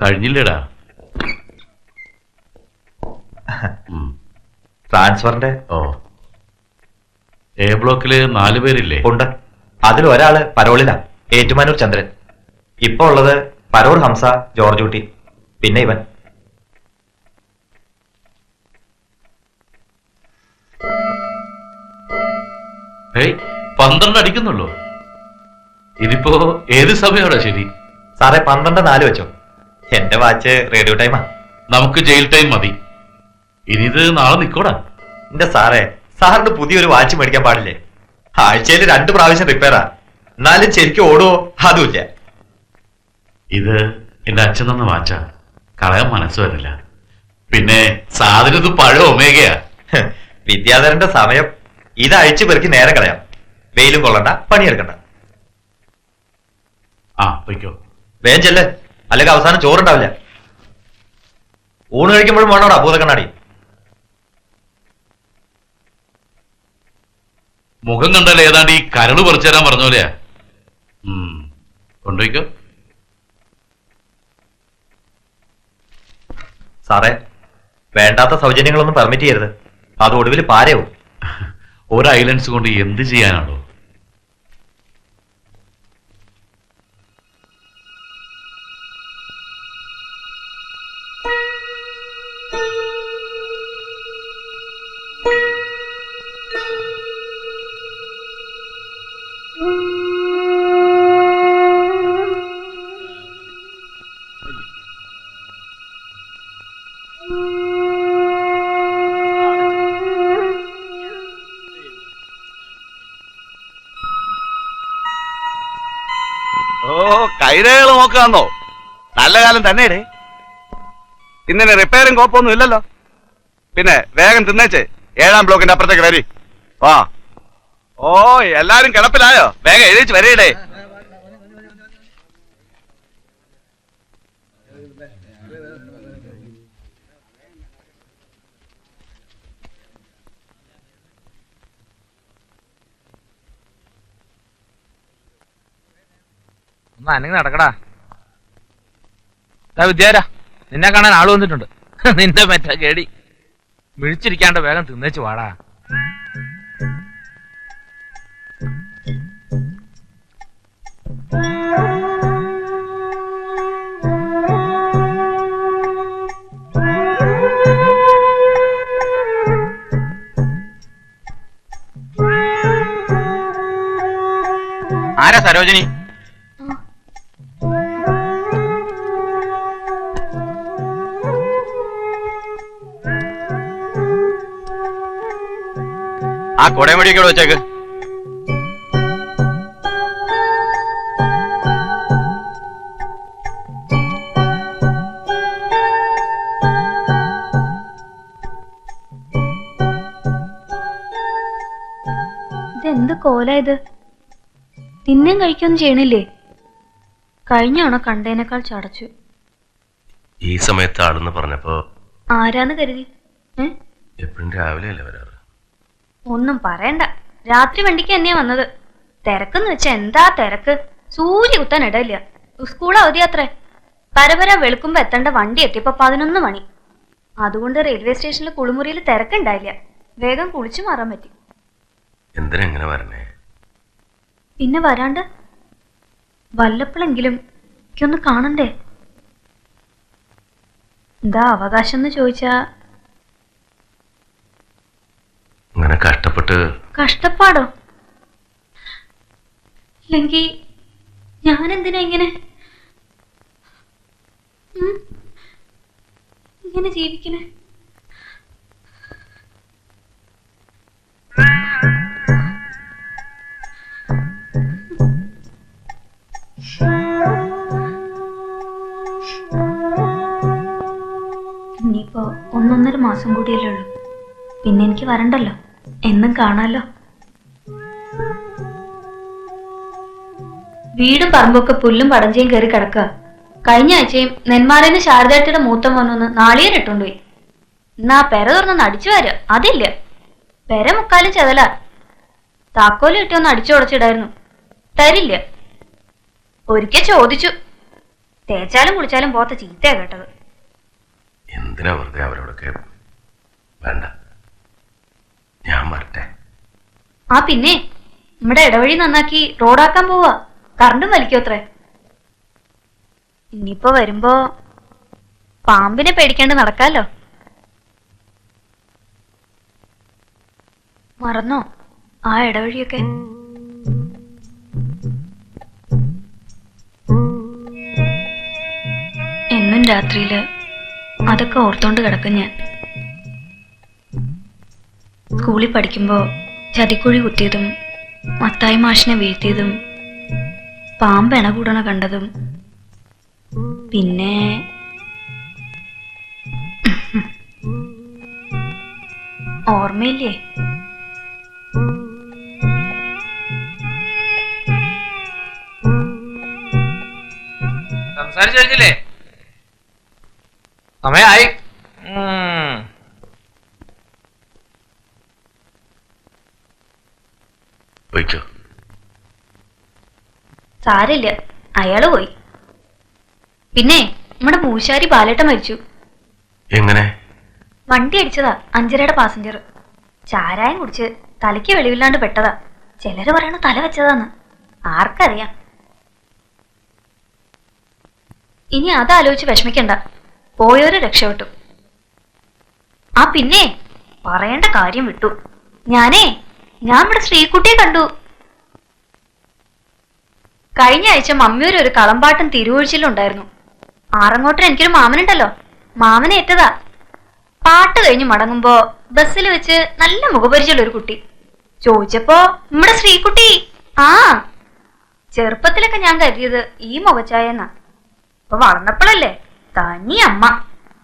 കഴിഞ്ഞില്ലടാ. ട്രാൻസ്ഫറിന്റെ A ബ്ലോക്കില് 4 പേരില്ലേ? ഉണ്ട്. അതിൽ ഒരാള് പരോളിലാ, ഏറ്റുമാനൂർ ചന്ദ്രൻ. ഇപ്പൊ ഉള്ളത് പരോൾ ഹംസ, ജോർജ് കുട്ടി, പിന്നെ ഇവൻ. ഏയ് 12 അടിക്കുന്നുള്ളൂ. ഇതിപ്പോ ഏത് സമയമാണോ ശരി? സാറേ 12:04 വെച്ചോ. എന്റെ വാച്ച് റേഡിയോ ടൈമാ. നമുക്ക് ജയിൽ ടൈം മതി. ഇനി ഇത് നാളെ നിക്കോടാ. എന്റെ സാറേ, സാറിന് പുതിയൊരു വാച്ച് മേടിക്കാൻ പാടില്ലേ? ആഴ്ചയിൽ 2 പ്രാവശ്യം റിപ്പയറാ. എന്നാലും ശരിക്കും ഓടുവോ? അതുമില്ല. ഇത് എന്റെ അച്ഛൻ തന്ന വാച്ചാ, കളയാൻ മനസ്സ് വരില്ല. പിന്നെ സാധനം ഇത് പഴയ ഒമേഗയാ. വിദ്യാധരന്റെ സമയം. ഇത് അഴിച്ചു പെറുക്കി നേരം കളയാം. വെയിലും കൊള്ളണ്ട, പണിയെടുക്കണ്ട. പൊയ്ക്കോ. വേഗം ചെല്ല്, അല്ലെങ്കിൽ അവസാനം ചോറുണ്ടാവില്ല. ഊണ് കഴിക്കുമ്പോഴും വേണോടാ ഭൂതക്കണ്ണാടി. മുഖം കണ്ടാൽ ഏതാണ്ട് ഈ കരട് പറിച്ചു തരാൻ പറഞ്ഞ പോലെയാ. കൊണ്ടുപോയിക്കോ. സാറേ, വേണ്ടാത്ത സൗജന്യങ്ങളൊന്നും പെർമിറ്റ് ചെയ്യരുത്. അത് ഒടുവിൽ പാരയാവും. ഒരു ഐലൻഡ്സ് കൊണ്ട് എന്ത് ചെയ്യാനാണോ? കൈരേഖകൾ നോക്കാന്നോ? നല്ല കാലം തന്നെയടേ. ഇന്നിന് റിപ്പയറും കോപ്പൊന്നും ഇല്ലല്ലോ. പിന്നെ വേഗം തിന്നേച്ചേ, 7-ാം ബ്ലോക്കിന്റെ അപ്പുറത്തേക്ക് വരി. എല്ലാരും കിടപ്പിലായോ? വേഗം എഴുതിച്ച് വരയിടേ. അനങ്ങി നടക്കടാ. വിദ്യാരാ, നിന്നെ കാണാൻ ആള് വന്നിട്ടുണ്ട്. നിന്റെ മറ്റേ കേടി മിഴിച്ചിരിക്കാണ്ട് വേഗം തിന്നേച്ചു വാടാ. ആരാ സരോജിനി? ആ കൊടയമടിയൊക്കെ വെച്ചേക്ക്. ഇതെന്ത് കോലായത്? തിന്നും കഴിക്കൊന്നും ചെയ്യണില്ലേ? കഴിഞ്ഞാണോ കണ്ടേനേക്കാൾ ചടച്ചു. ഈ സമയത്ത് ആളെന്ന് പറഞ്ഞപ്പോ ആരാന്ന് കരുതി? എപ്പോഴും രാവിലെ അല്ലേ വരാറ്? ഒന്നും പറയണ്ട. രാത്രി വണ്ടിക്ക് തന്നെയാ വന്നത്. തിരക്കെന്ന് വെച്ചാ എന്താ തിരക്ക്! സൂര്യ കുത്താൻ ഇടയില്ല. സ്കൂൾ അവധിയാത്രേ. പരപര വെളുക്കുമ്പോ എത്തേണ്ട വണ്ടി എത്തിയപ്പോ 11 മണി. അതുകൊണ്ട് റെയിൽവേ സ്റ്റേഷനിൽ കുളിമുറിയിൽ തിരക്കുണ്ടായില്ല. വേഗം കുളിച്ചു മാറാൻ പറ്റി. എന്തിനാ എങ്ങനെ വരണേ? പിന്നെ വരാണ്ട് വല്ലപ്പോഴെങ്കിലും എനിക്കൊന്ന് കാണണ്ടേ? എന്താ അവകാശം എന്ന് ചോദിച്ചാ, അങ്ങനെ കഷ്ടപ്പെട്ട്. കഷ്ടപ്പാടോ? ഇല്ലെങ്കി ഞാനെന്തിനാ ഇങ്ങനെ ഇങ്ങനെ ജീവിക്കണേ? ഇനിയിപ്പോ 1-1.5 മാസം കൂടിയല്ലേ ഉള്ളൂ. പിന്നെ എനിക്ക് വരണ്ടല്ലോ, എന്നും കാണാലോ. വീടും പറമ്പൊക്കെ പുല്ലും പടഞ്ചയും കയറി കിടക്കുക. കഴിഞ്ഞ ആഴ്ചയും നെന്മാറേന്ന് ശാരദാട്ടിയുടെ മൂത്ത മോനൊന്ന് നാളികേരം ഇട്ടുകൊണ്ടുപോയി. എന്നാ പെര തുറന്നൊന്ന് അടിച്ചു വരാ, അതില്ല. പെര മുക്കാലും ചെതല. താക്കോല് കിട്ടി ഒന്ന് അടിച്ചു ഉടച്ചിടായിരുന്നു. തരില്ല. ഒരിക്കൽ ചോദിച്ചു, തേച്ചാലും കുളിച്ചാലും പോത്ത ചീത്തയാ കേട്ടത്. എന്തിനാ വെറുതെ അവരോടൊക്കെ? വേണ്ട, ഞാൻ വരട്ടെ. ആ പിന്നെ നമ്മുടെ ഇടവഴി നന്നാക്കി റോഡാക്കാൻ പോവാ. കറണ്ടും വലിക്കോത്രേ. ഇനിയിപ്പോ വരുമ്പോ പാമ്പിനെ പേടിക്കാണ്ട് നടക്കാലോ. മറന്നോ ആ ഇടവഴിയൊക്കെ? എന്നും രാത്രിയില് അതൊക്കെ ഓർത്തോണ്ട് കിടക്കും ഞാൻ. സ്കൂളിൽ പഠിക്കുമ്പോ ചതിക്കുഴി കുത്തിയതും മത്തായി മാഷിനെ വീഴ്ത്തിയതും പാമ്പ് എണ കൂടണ കണ്ടതും പിന്നെ ഓർമ്മയില്ലേ? സംസാരിച്ചു കഴിഞ്ഞില്ലേ? സമയായി. പോയിക്കോ. സാരില്ല, അയാള് പോയി. പിന്നെ നമ്മുടെ മൂശാരി ബാലേട്ടൻ മരിച്ചു. എങ്ങനെ? വണ്ടി അടിച്ചതാ, 5:30 പാസഞ്ചർ. ചാരായം കുടിച്ച് തലയ്ക്ക് വെളിവില്ലാണ്ട് പെട്ടതാ. ചിലര് പറയണ തല വെച്ചതാന്ന്. ആർക്കറിയാം. ഇനി അതാലോചിച്ച് വിഷമിക്കണ്ട, പോയോര് രക്ഷപ്പെട്ടു. ആ പിന്നെ പറയേണ്ട കാര്യം വിട്ടു. ഞാൻ ഇവിടെ ശ്രീകുട്ടിയെ കണ്ടു. കഴിഞ്ഞ ആഴ്ച മമ്മിയൊരു ഒരു കളമ്പാട്ടും തിരുവൊഴിച്ചിലുണ്ടായിരുന്നു. ആറങ്ങോട്ടിന് എനിക്കൊരു മാമനുണ്ടല്ലോ, മാമനെ ഏറ്റതാ. പാട്ട് കഴിഞ്ഞ് മടങ്ങുമ്പോ ബസ്സിൽ വെച്ച് നല്ല മുഖപരിചയമുള്ള ഒരു കുട്ടി. ചോദിച്ചപ്പോ നമ്മുടെ ശ്രീകുട്ടി. ആ ചെറുപ്പത്തിലൊക്കെ ഞാൻ കരുതിയത് ഈ മുഖച്ചായെന്നാ. ഇപ്പൊ വളർന്നപ്പോഴല്ലേ തനി അമ്മ.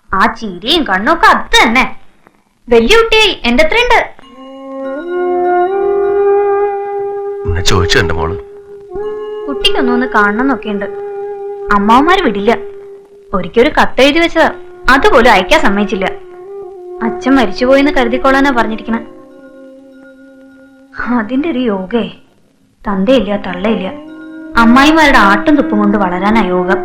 ആ ചിരിയും കണ്ണൊക്കെ അത് തന്നെ. വലിയ കുട്ടിയായി, എന്റെ അത്രയുണ്ട്. ചോദിച്ചു എന്റെ മോള്. കുട്ടിക്കൊന്നൊന്ന് കാണണമെന്നൊക്കെയുണ്ട്. അമ്മാവന്മാര് വിടില്ല. ഒരിക്കലൊരു കത്തെഴുതി വെച്ചതാ, അതുപോലും അയക്കാൻ സമ്മതിച്ചില്ല. അച്ഛൻ മരിച്ചുപോയിന്ന് കരുതിക്കോളാനാ പറഞ്ഞിരിക്കണ. അതിന്റെ ഒരു യോഗേ. തന്തയില്ല തള്ളയില്ല, അമ്മായിമാരുടെ ആട്ടും തുപ്പും കൊണ്ട് വളരാനാ യോഗം.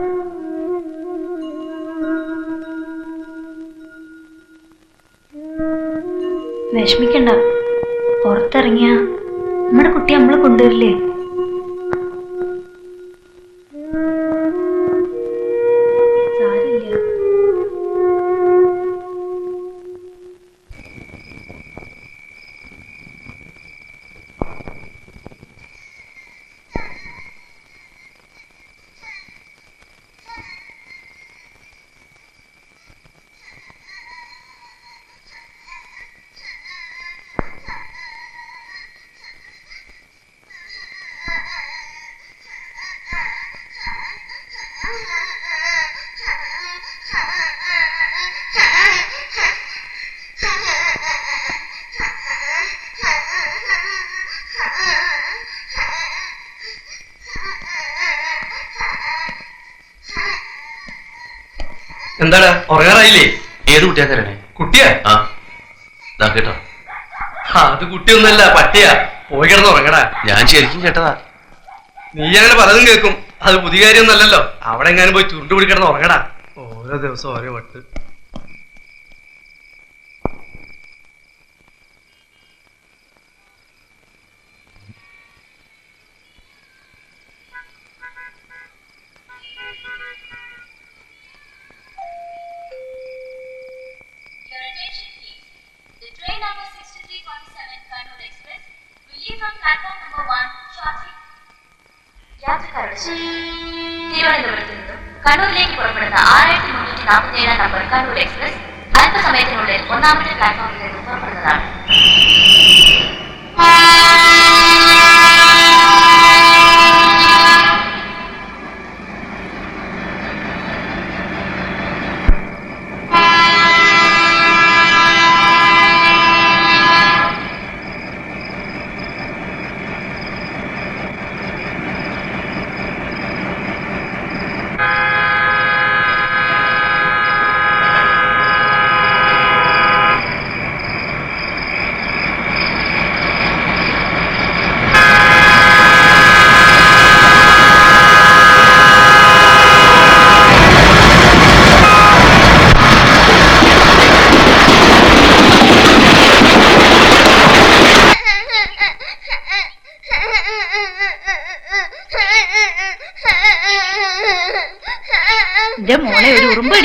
വിഷമിക്കണ്ട, പുറത്തിറങ്ങിയ നമ്മുടെ കുട്ടി നമ്മളെ കൊണ്ടുവരില്ലേ? സാരില്ല. എന്താണ് ഉറങ്ങാറായില്ലേ? ഏത് കുട്ടിയാ കരണേ? കുട്ടിയാ? ആ ദാ കേട്ടോ. അത് കുട്ടിയൊന്നുമല്ല, പട്ടിയാ. പോയി കിടന്ന് ഉറങ്ങടാ. ഞാൻ ശരിക്കും കേട്ടതാ. നീ അങ്ങനെ പലതും കേൾക്കും, അത് പുതിയ കാര്യമൊന്നുമല്ലല്ലോ. അവിടെ എങ്ങാനും പോയി ചുരുണ്ടുപിടി കിടന്ന് ഉറങ്ങടാ. ഓരോ ദിവസം ഓരോ വട്ട്. തിരുവനന്തപുരത്ത് നിന്നും കണ്ണൂരിലേക്ക് പുറപ്പെടുന്ന 6347 നമ്പർ കണ്ണൂർ എക്സ്പ്രസ് അല്പസമയത്തിനുള്ളിൽ 1ാമത്തെ പ്ലാറ്റ്ഫോമിൽ നിന്നും പുറപ്പെടുന്നതാണ്.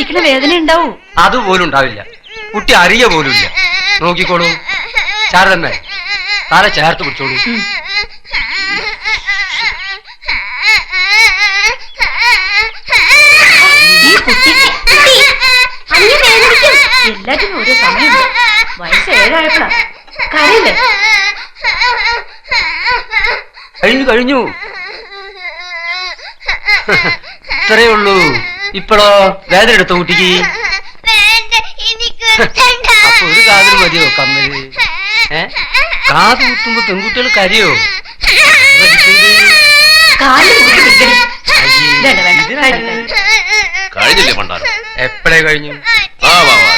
അടിക്കണ വേദന ഉണ്ടാവൂ. അതുപോലും ഉണ്ടാവില്ല. കുട്ടി അറിയ പോലുമില്ല. നോക്കിക്കോളൂ. ശാരദമ്മേ, തല ചേർത്ത് പിടിച്ചോളൂ. ഈ കുട്ടി എല്ലാത്തിനും ഓരോ സമയമുണ്ട്. വയസ്സ് 7 കരയില്ലേ? കഴിഞ്ഞു. ഇത്രയേ ഉള്ളൂ. ഇപ്പഴോ വേദന എടുത്തോ കുട്ടിക്ക്? അപ്പൊ ഒരു കാതിൽ മതിയോ കമ്മല്? കാത് കുത്തുമ്പോ പെൺകുട്ടികൾ കരയോ? കഴിഞ്ഞില്ലേ പണ്ടാരം? എപ്പോഴേ കഴിഞ്ഞു? വാ വാ വാ,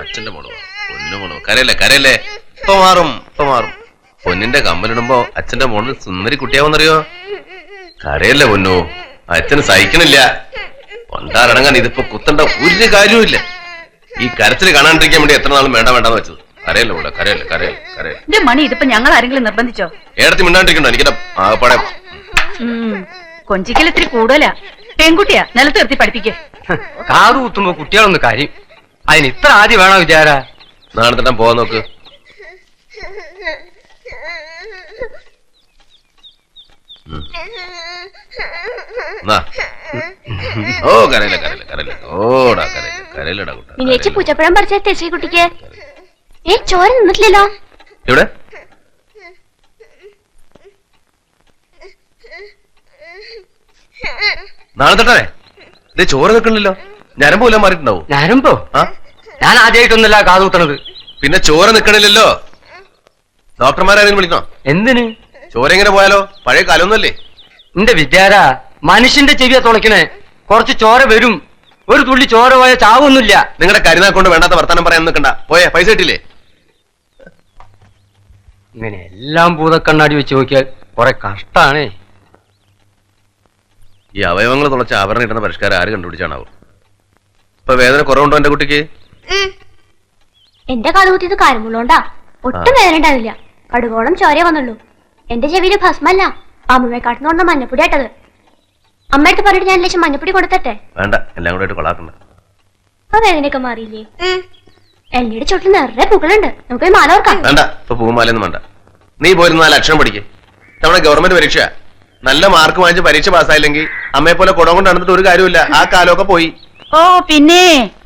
അച്ഛന്റെ മോള് പൊന്നു കരയല്ലേ. ഇപ്പൊ മാറും. പൊന്നിന്റെ കമ്മലിടുമ്പോ അച്ഛന്റെ മോള് സുന്ദരി കുട്ടിയാവുന്നറിയോ? കരയല്ലേ പൊന്നു, അച്ഛന് സഹിക്കണില്ല. പണ്ടാരടങ്ങാൻ ഇതിപ്പോ കുത്തണ്ട ഒരു കാര്യവുമില്ല. ഈ കരച്ചില് കാണാണ്ടിരിക്കാൻ വേണ്ടി എത്ര നാളും വേണ്ടെന്ന് വെച്ചത്. കരയല്ലേ മോളെ, കരയല്ലേ. മണി, ഇതിപ്പോ ഞങ്ങൾ ആരെങ്കിലും നിർബന്ധിച്ചോ? ഏടത്തി മിണ്ടാണ്ടിരിക്കണ്ടോ? എനിക്കിടെ ആകപ്പാടെ കൊഞ്ചിക്കൽ ഇത്തിരി കൂടുതലാ. പെൺകുട്ടിയാ, നിലത്ത് നിർത്തി പഠിപ്പിക്കേ. കാത് കുത്തുമ്പോ കുട്ടികളൊന്ന് കാര്യം. അതിന് ഇത്ര ആദ്യം വേണോ വിചാര? നാളെ തന്നെ പോവാൻ നോക്ക്. ഓ കരയില്ല. ഓടാ കരയില്ലടാ മിനിയേച്ചി പൂച്ചപ്പഴം പറിച്ച തെച്ചി കുട്ടിക്ക് ചോര നിന്നിട്ടില്ലല്ലോ. ഇവിടെ നാളെ തൊട്ടേ ഇത് ചോര നിൽക്കണില്ലല്ലോ. ഞരമ്പ് പോലും മാറിയിട്ടുണ്ടാവും. ഞാനുമ്പോ ഞാൻ ആദ്യമായിട്ടൊന്നല്ല കാത് കുത്തണത്. പിന്നെ ചോര നിൽക്കണില്ലല്ലോ. ഡോക്ടർമാരാരെങ്കിലും വിളിക്കണോ? എന്തിന്? ചോര എങ്ങനെ പോയാലോ? പഴയ കാലമൊന്നുമല്ലേ. എന്റെ വിദ്യാര, മനുഷ്യന്റെ ചെവിയാ തുളയ്ക്കണേ. കുറച്ച് ചോര വരും. ഒരു തുള്ളി ചോര പോയ ചാവൊന്നുമില്ല. നിങ്ങളുടെ കരുനാക്കൊണ്ട് വേണ്ടാത്ത വർത്താനം പറയാൻ നിൽക്കണ്ട. പോയേ, പൈസ കിട്ടില്ലേ? ഇങ്ങനെ എല്ലാം ഭൂതക്കണ്ണാടി വെച്ച് നോക്കിയാൽ കുറെ കഷ്ടാണേ. ഈ അവയവങ്ങൾ തുളച്ച ആഭരണം കിട്ടുന്ന പരിഷ്കാരം ആര് കണ്ടുപിടിച്ചാണാവും? ഇപ്പൊ വേദന കുറവുണ്ടോ എന്റെ കുട്ടിക്ക്? എന്റെ കാത് കുത്തിയത് കാര്യമുള്ളോണ്ടാ. ഒട്ടും വേദന ഉണ്ടാവില്ല. കടുകോളം ചോര വന്നുള്ളൂ. എന്റെ ചെവിയില് ഭസ്മല്ല, അമ്മയെ കാട്ടുന്ന മഞ്ഞപ്പൊടി ആട്ടത്. അമ്മയടുത്ത് പറഞ്ഞിട്ട് ഞാൻ ലക്ഷം മഞ്ഞപ്പൊടി കൊടുത്തട്ടെ? വേണ്ട, എല്ലാം കൂടെ ആയിട്ട് കൊളാക്കണ്ട. അപ്പൊ വേദനയൊക്കെ മാറിയില്ലേ? എല്ലിയുടെ ചുട്ടിൽ നിറയെ പൂക്കളുണ്ട്. നമുക്ക് മാല ഓർക്കാം. വേണ്ട, ഇപ്പൊ പൂമാലയൊന്നും വേണ്ട. നീ പോയിരുന്ന 4 അക്ഷരം പഠിക്കേ. നമ്മുടെ ഗവൺമെന്റ് പരീക്ഷ നല്ല മാർക്ക് വാങ്ങിച്ച് പരീക്ഷ പാസ്സായില്ലെങ്കിൽ അമ്മയെ പോലെ കുടം കൊണ്ട് നടന്നിട്ട് ഒരു കാര്യമില്ല. ആ കാലമൊക്കെ പോയി. ഓ പിന്നെ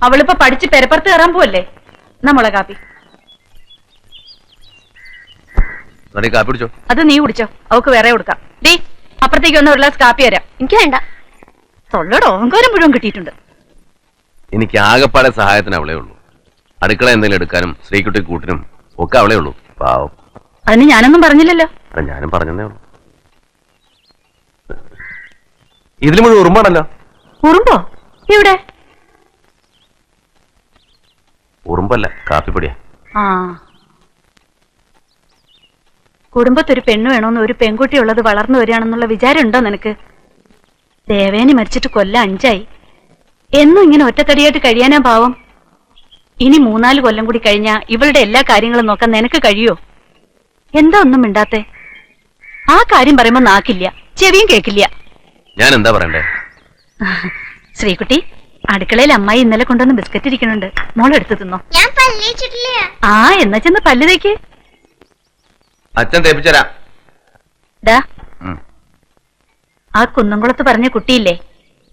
അവളിപ്പോ പഠിച്ച് പെരപ്പുറത്ത് കയറാൻ പോവല്ലേ. നമ്മളെ കാപ്പി നീ കാപ്പി പിടിച്ചോ. അത് നീ കുടിച്ചോ, അവക്ക് വേറെ കൊടുക്കാം. ഡീ, അപ്പുറത്തേക്ക് ഒന്ന് 1 ഗ്ലാസ് കാപ്പി തരാം. എനിക്ക് വേണ്ട. തൊള്ളയുടെ ഓങ്കാരം മുഴുവൻ കിട്ടിയിട്ടുണ്ട്. എനിക്ക് ആകെപ്പാടെ സഹായത്തിന് അവളേ ഉള്ളൂ. അടുക്കള എന്തെങ്കിലും എടുക്കാനും ശ്രീകുട്ടി കൂട്ടിനും ഒക്കെ അവളേ ഉള്ളൂ. പാവം. അതിന് ഞാനൊന്നും പറഞ്ഞില്ലല്ലോ. ഞാനും പറഞ്ഞതേ ഉള്ളൂ. ഇതിൽ മുഴുവൻ ഉറുമ്പാണല്ലോ. ഉറുമ്പോ? ഇവിടെ ഉറുമ്പല്ല, കാപ്പിപ്പൊടിയാ. ആ, കുടുംബത്തൊരു പെണ്ണ് വേണമെന്ന് ഒരു പെൺകുട്ടി ഉള്ളത് വളർന്നു വരികയാണെന്നുള്ള വിചാരം ഉണ്ടോ നിനക്ക്? ദേവേനി മരിച്ചിട്ട് കൊല്ലം 5 എന്നും ഇങ്ങനെ ഒറ്റത്തടിയായിട്ട് കഴിയാനാ പാവം. ഇനി 3-4 കൊല്ലം കൂടി കഴിഞ്ഞാ ഇവളുടെ എല്ലാ കാര്യങ്ങളും നോക്കാൻ നിനക്ക് കഴിയോ? എന്താ ഒന്നും മിണ്ടാത്തെ? ആ കാര്യം പറയുമ്പോ നാക്കില്ല, ചെവിയും കേക്കില്ല. ഞാൻ എന്താ പറയണ്ടേ? ശ്രീകുട്ടി, അടുക്കളയിൽ അമ്മായി ഇന്നലെ കൊണ്ടുവന്ന് ബിസ്ക്കറ്റ് ഇരിക്കുന്നുണ്ട്. മോളെടുത്ത് തിന്നോ. ആ, എന്നാ ചെന്ന് പല്ല് തേക്ക്. അച്ഛൻ തേപ്പിച്ചരാ. ഡാ, ആ കുന്നംകുളത്ത് പറഞ്ഞ കുട്ടിയില്ലേ,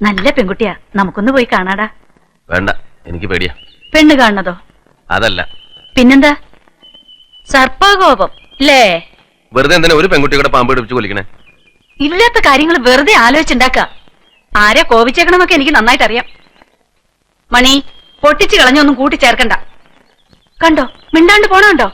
നല്ല പെൺകുട്ടിയാ. നമുക്കൊന്ന് പോയി കാണാടാ. വേണ്ട, എനിക്ക് പേടിയാ. പെണ്ണ് കാണണതോ? അതല്ല. പിന്നെന്താ? സർപ്പകോപം അല്ലേ? വെറുതെ എന്തിനാ ഒരു പെൺകുട്ടിയുടെ പാമ്പ് പിടിപ്പിച്ച് കൊല്ലിക്കണേ? ഇല്ലാത്ത കാര്യങ്ങൾ വെറുതെ ആലോചിച്ചുണ്ടാക്ക. ആരെ കോപിച്ചേക്കണമെന്നൊക്കെ എനിക്ക് നന്നായിട്ട് അറിയാം. മണി, പൊട്ടിച്ചു കളഞ്ഞൊന്നും കൂട്ടിച്ചേർക്കണ്ട. കണ്ടോ, മിണ്ടാണ്ട് പോണോ?